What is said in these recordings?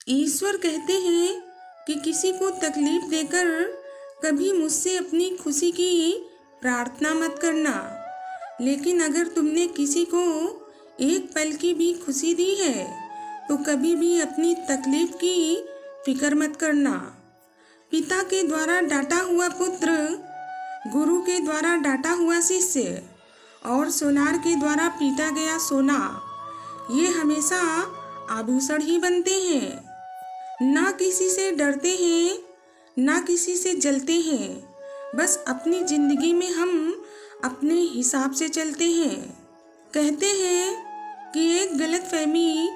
ईश्वर कहते हैं कि किसी को तकलीफ देकर कभी मुझसे अपनी खुशी की प्रार्थना मत करना। लेकिन अगर तुमने किसी को एक पल की भी खुशी दी है तो कभी भी अपनी तकलीफ की फिक्र मत करना। पिता के द्वारा डांटा हुआ पुत्र, गुरु के द्वारा डांटा हुआ शिष्य और सोनार के द्वारा पीटा गया सोना, ये हमेशा आभूषण ही बनते हैं। ना किसी से डरते हैं, ना किसी से जलते हैं। बस अपनी जिंदगी में हम अपने हिसाब से चलते हैं। कहते हैं कि एक गलतफहमी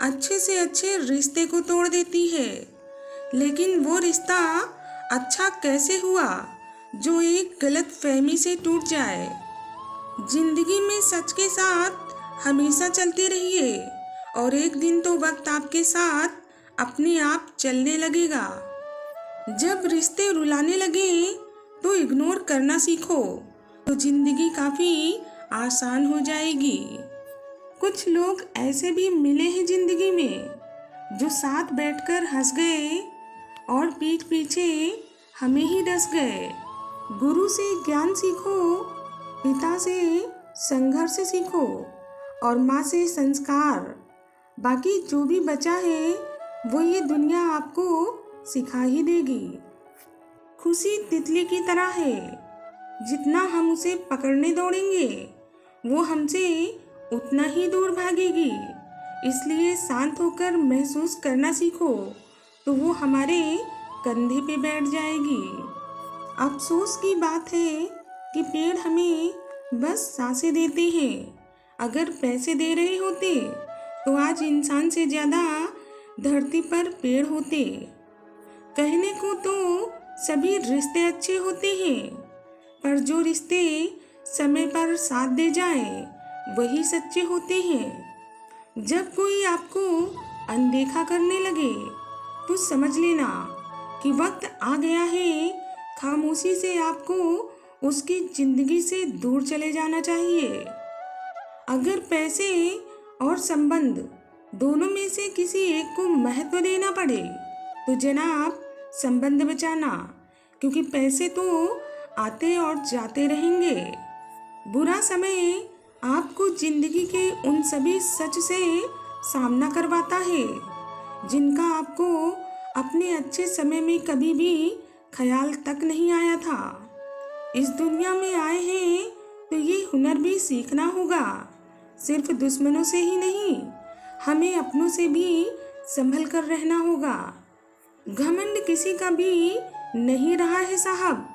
अच्छे से अच्छे रिश्ते को तोड़ देती है, लेकिन वो रिश्ता अच्छा कैसे हुआ जो एक गलतफहमी से टूट जाए। जिंदगी में सच के साथ हमेशा चलते रहिए और एक दिन तो वक्त आपके साथ अपने आप चलने लगेगा। जब रिश्ते रुलाने लगे तो इग्नोर करना सीखो, तो जिंदगी काफ़ी आसान हो जाएगी। कुछ लोग ऐसे भी मिले हैं जिंदगी में जो साथ बैठकर हंस गए और पीठ पीछे हमें ही डस गए। गुरु से ज्ञान सीखो, पिता से संघर्ष सीखो और माँ से संस्कार। बाकी जो भी बचा है वो ये दुनिया आपको सिखा ही देगी। खुशी तितली की तरह है, जितना हम उसे पकड़ने दौड़ेंगे वो हमसे उतना ही दूर भागेगी। इसलिए शांत होकर महसूस करना सीखो, तो वो हमारे कंधे पे बैठ जाएगी। अफसोस की बात है कि पेड़ हमें बस सांसें देते हैं। अगर पैसे दे रहे होते तो आज इंसान से ज़्यादा धरती पर पेड़ होते। कहने को तो सभी रिश्ते अच्छे होते हैं, पर जो रिश्ते समय पर साथ दे जाएं, वही सच्चे होते हैं। जब कोई आपको अनदेखा करने लगे तो समझ लेना कि वक्त आ गया है। खामोशी से आपको उसकी जिंदगी से दूर चले जाना चाहिए। अगर पैसे और संबंध दोनों में से किसी एक को महत्व देना पड़े तो जनाब संबंध बचाना, क्योंकि पैसे तो आते और जाते रहेंगे। बुरा समय आपको जिंदगी के उन सभी सच से सामना करवाता है जिनका आपको अपने अच्छे समय में कभी भी ख्याल तक नहीं आया था। इस दुनिया में आए हैं तो ये हुनर भी सीखना होगा। सिर्फ दुश्मनों से ही नहीं, हमें अपनों से भी संभल कर रहना होगा। घमंड किसी का भी नहीं रहा है साहब।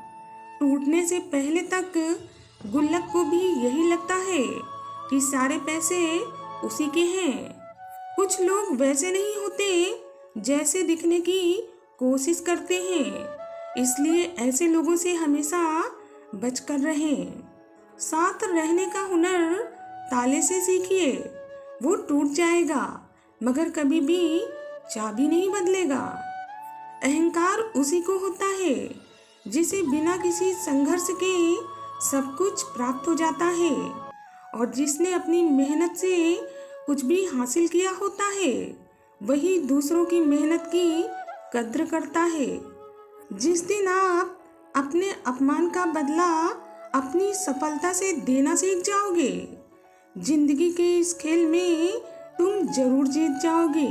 टूटने से पहले तक गुल्लक को भी यही लगता है कि सारे पैसे उसी के हैं। कुछ लोग वैसे नहीं होते जैसे दिखने की कोशिश करते हैं, इसलिए ऐसे लोगों से हमेशा बचकर रहें। साथ रहने का हुनर ताले से सीखिए, वो टूट जाएगा मगर कभी भी चाबी नहीं बदलेगा। अहंकार उसी को होता है जिसे बिना किसी संघर्ष के सब कुछ प्राप्त हो जाता है, और जिसने अपनी मेहनत से कुछ भी हासिल किया होता है वही दूसरों की मेहनत की कद्र करता है। जिस दिन आप अपने अपमान का बदला अपनी सफलता से देना सीख जाओगे, जिंदगी के इस खेल में तुम जरूर जीत जाओगे।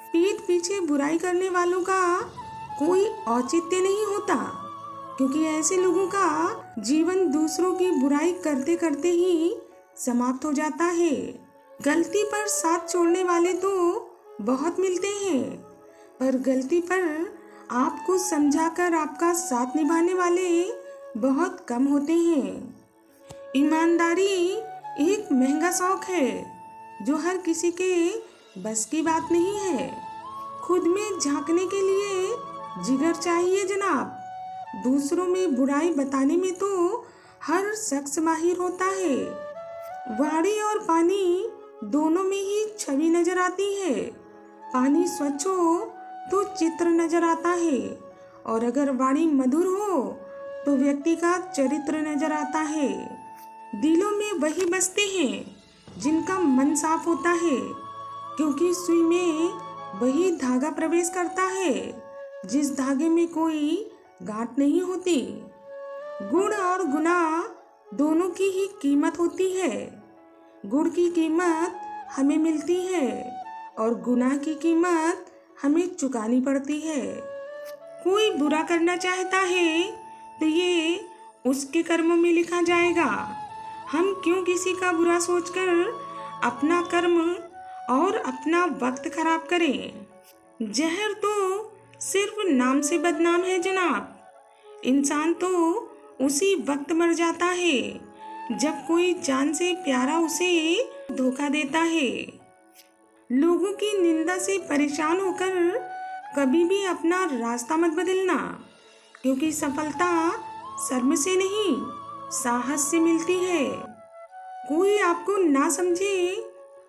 पीठ पीछे बुराई करने वालों का कोई औचित्य नहीं होता, क्योंकि ऐसे लोगों का जीवन दूसरों की बुराई करते करते ही समाप्त हो जाता है। गलती पर साथ छोड़ने वाले तो बहुत मिलते हैं, पर गलती पर आपको समझाकर आपका साथ निभाने वाले बहुत कम होते हैं। ईमानदारी एक महंगा शौक है जो हर किसी के बस की बात नहीं है। खुद में झांकने के लिए जिगर चाहिए जनाब। दूसरों में बुराई बताने में तो हर शख्स माहिर होता है। वाणी और पानी दोनों में ही छवि नजर आती है। पानी स्वच्छ हो तो चित्र नजर आता है, और अगर वाणी मधुर हो तो व्यक्ति का चरित्र नजर आता है। दिलों में वही बसते हैं जिनका मन साफ होता है, क्योंकि सुई में वही धागा प्रवेश करता है जिस धागे में कोई गांठ नहीं होती। गुण और गुना दोनों की ही कीमत होती है। गुण की कीमत हमें मिलती है और गुनाह की कीमत हमें चुकानी पड़ती है। कोई बुरा करना चाहता है तो ये उसके कर्मों में लिखा जाएगा। हम क्यों किसी का बुरा सोचकर अपना कर्म और अपना वक्त खराब करें। जहर तो सिर्फ नाम से बदनाम है जनाब। इंसान तो उसी वक्त मर जाता है जब कोई जान से प्यारा उसे धोखा देता है। लोगों की निंदा से परेशान होकर कभी भी अपना रास्ता मत बदलना, क्योंकि सफलता शर्म से नहीं साहस से मिलती है। कोई आपको ना समझे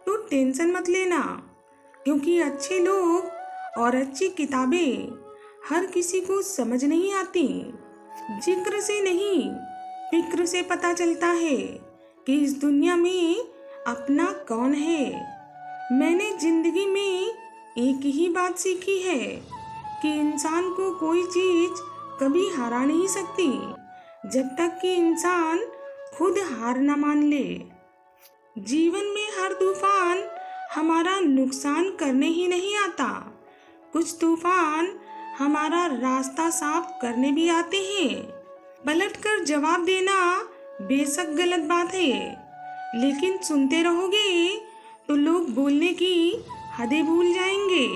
तो टेंशन मत लेना, क्योंकि अच्छे लोग और अच्छी किताबें हर किसी को समझ नहीं आती। जिक्र से नहीं फिक्र से पता चलता है कि इस दुनिया में अपना कौन है। मैंने जिंदगी में एक ही बात सीखी है कि इंसान को कोई चीज कभी हरा नहीं सकती जब तक कि इंसान खुद हार न मान ले। जीवन में हर तूफान हमारा नुकसान करने ही नहीं आता, कुछ तूफान हमारा रास्ता साफ करने भी आते हैं। पलटकर जवाब देना बेशक गलत बात है, लेकिन सुनते रहोगे तो लोग बोलने की हदें भूल जाएंगे।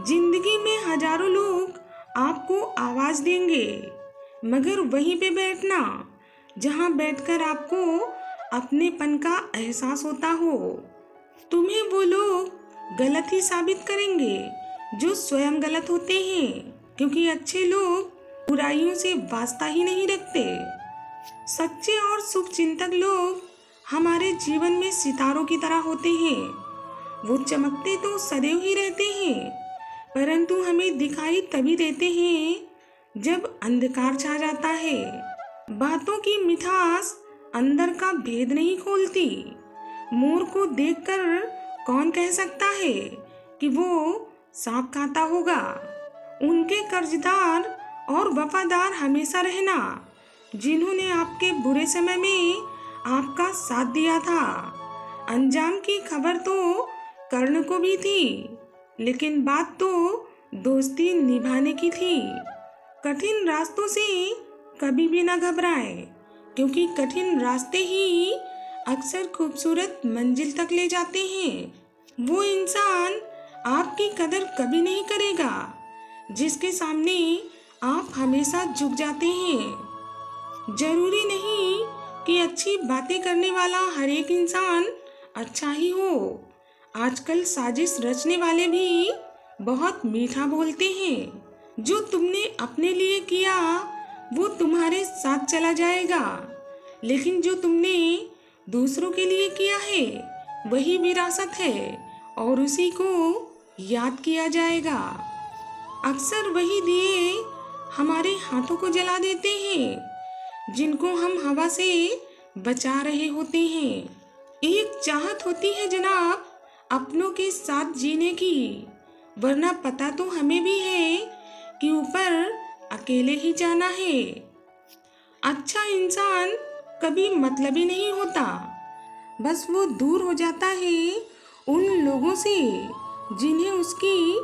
जिंदगी में हजारों लोग आपको आवाज देंगे, मगर वहीं पे बैठना जहां बैठकर आपको अपनेपन का एहसास होता हो। तुम्हें वो लोग गलत ही साबित करेंगे जो स्वयं गलत होते हैं, क्योंकि अच्छे लोग बुराइयों से वास्ता ही नहीं रखते। सच्चे और शुभचिंतक लोग हमारे जीवन में सितारों की तरह होते हैं। वो चमकते तो सदैव ही रहते हैं, परंतु हमें दिखाई तभी देते हैं जब अंधकार छा जाता है। बातों की मिठास अंदर का भेद नहीं खोलती। मोर को देखकर कौन कह सकता है कि वो सांप खाता होगा। उनके कर्जदार और वफादार हमेशा रहना जिन्होंने आपके बुरे समय में आपका साथ दिया था। अंजाम की खबर तो कर्ण को भी थी, लेकिन बात तो दोस्ती निभाने की थी। कठिन रास्तों से कभी भी ना घबराएं, क्योंकि कठिन रास्ते ही अक्सर खूबसूरत मंजिल तक ले जाते हैं। वो इंसान आपकी कदर कभी नहीं करेगा जिसके सामने आप हमेशा झुक जाते हैं। जरूरी नहीं कि अच्छी बातें करने वाला हर एक इंसान अच्छा ही हो। आजकल साजिश रचने वाले भी बहुत मीठा बोलते हैं। जो तुमने अपने लिए किया वो तुम्हारे साथ चला जाएगा, लेकिन जो तुमने दूसरों के लिए किया है वही विरासत है और उसी को याद किया जाएगा। अक्सर वही दिए हमारे हाथों को जला देते हैं जिनको हम हवा से बचा रहे होते हैं। एक चाहत होती है जनाब अपनों के साथ जीने की, वरना पता तो हमें भी है कि ऊपर अकेले ही जाना है। अच्छा इंसान कभी मतलबी नहीं होता, बस वो दूर हो जाता है उन लोगों से जिन्हें उसकी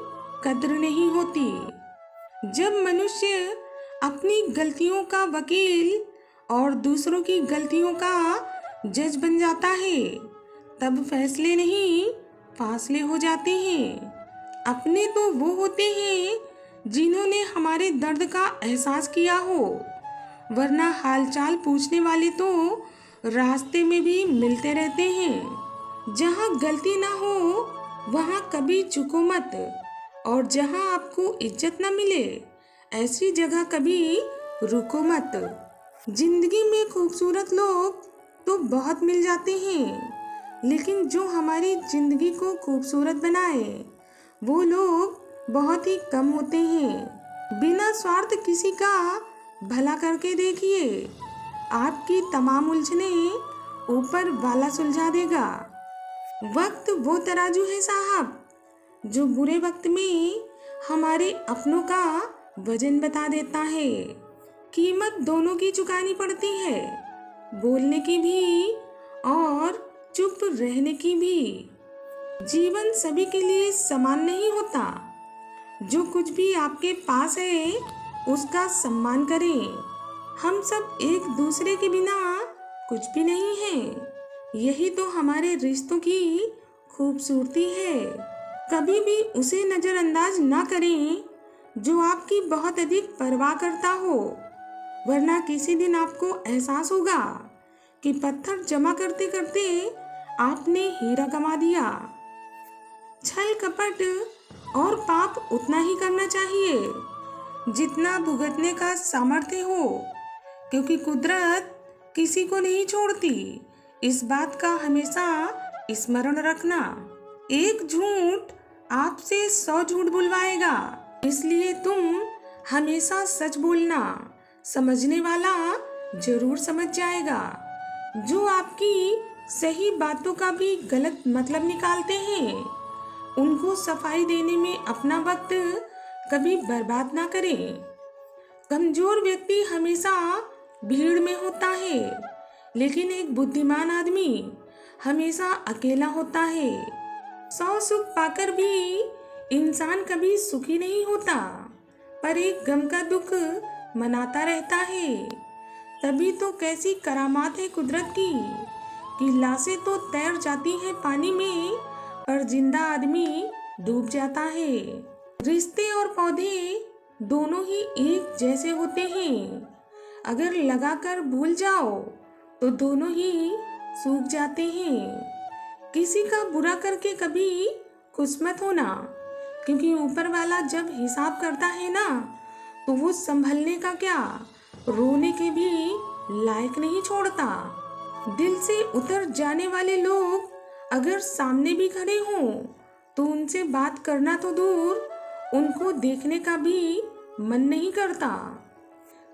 कद्र नहीं होती। जब मनुष्य अपनी गलतियों का वकील और दूसरों की गलतियों का जज बन जाता है, तब फैसले नहीं फासले हो जाते हैं। अपने तो वो होते हैं जिन्होंने हमारे दर्द का एहसास किया हो, वरना हालचाल पूछने वाले तो रास्ते में भी मिलते रहते हैं। जहाँ गलती ना हो वहाँ कभी चुको मत, और जहाँ आपको इज्जत ना मिले ऐसी जगह कभी रुको मत। जिंदगी में खूबसूरत लोग तो बहुत मिल जाते हैं, लेकिन जो हमारी जिंदगी को खूबसूरत बनाए वो लोग बहुत ही कम होते हैं। बिना स्वार्थ किसी का भला करके देखिए, आपकी तमाम उलझने ऊपर वाला सुलझा देगा। वक्त वो तराजू है साहब जो बुरे वक्त में हमारे अपनों का वजन बता देता है। कीमत दोनों की चुकानी पड़ती है, बोलने की भी और चुप रहने की भी। जीवन सभी के लिए समान नहीं होता। जो कुछ भी आपके पास है उसका सम्मान करें। हम सब एक दूसरे के बिना कुछ भी नहीं हैं। यही तो हमारे रिश्तों की खूबसूरती है। कभी भी उसे नज़रअंदाज ना करें जो आपकी बहुत अधिक परवाह करता हो, वरना किसी दिन आपको एहसास होगा कि पत्थर जमा करते करते आपने हीरा गंवा दिया। छल कपट और पाप उतना ही करना चाहिए जितना भुगतने का सामर्थ्य हो, क्योंकि कुदरत किसी को नहीं छोड़ती। इस बात का हमेशा स्मरण रखना। एक झूठ आपसे 100 झूठ बुलवाएगा, इसलिए तुम हमेशा सच बोलना। समझने वाला जरूर समझ जाएगा। जो आपकी सही बातों का भी गलत मतलब निकालते हैं, उनको सफाई देने में अपना वक्त कभी बर्बाद ना करें। कमजोर व्यक्ति हमेशा भीड़ में होता है, लेकिन एक बुद्धिमान आदमी हमेशा अकेला होता है। 100 सुख पाकर भी इंसान कभी सुखी नहीं होता, पर एक गम का दुख मनाता रहता है। तभी तो कैसी करामात है कुदरत की कि लाशें तो तैर जाती हैं पानी में, पर जिंदा आदमी डूब जाता है। रिश्ते और पौधे दोनों ही एक जैसे होते हैं। अगर लगाकर भूल जाओ तो दोनों ही सूख जाते हैं। किसी का बुरा करके कभी खुश मत होना, क्योंकि ऊपर वाला जब हिसाब करता है ना, तो वो संभलने का क्या, रोने के भी लायक नहीं छोड़ता। दिल से उतर जाने वाले लोग अगर सामने भी खड़े हों तो उनसे बात करना तो दूर, उनको देखने का भी मन नहीं करता।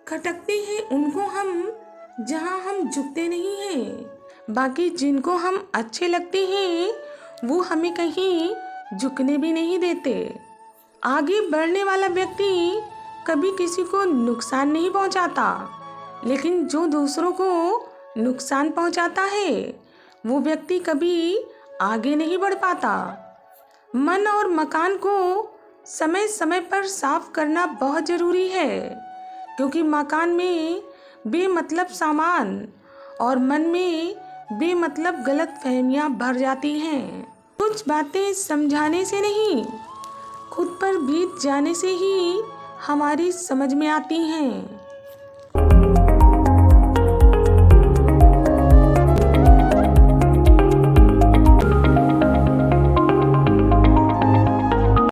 खटकते हैं उनको हम जहां हम झुकते नहीं हैं। बाकी जिनको हम अच्छे लगते हैं वो हमें कहीं झुकने भी नहीं देते। आगे बढ़ने वाला व्यक्ति कभी किसी को नुकसान नहीं पहुंचाता, लेकिन जो दूसरों को नुकसान पहुंचाता है वो व्यक्ति कभी आगे नहीं बढ़ पाता। मन और मकान को समय समय पर साफ करना बहुत ज़रूरी है, क्योंकि मकान में बेमतलब सामान और मन में बेमतलब गलत फहमियाँ भर जाती हैं। कुछ बातें समझाने से नहीं, खुद पर बीत जाने से ही हमारी समझ में आती हैं।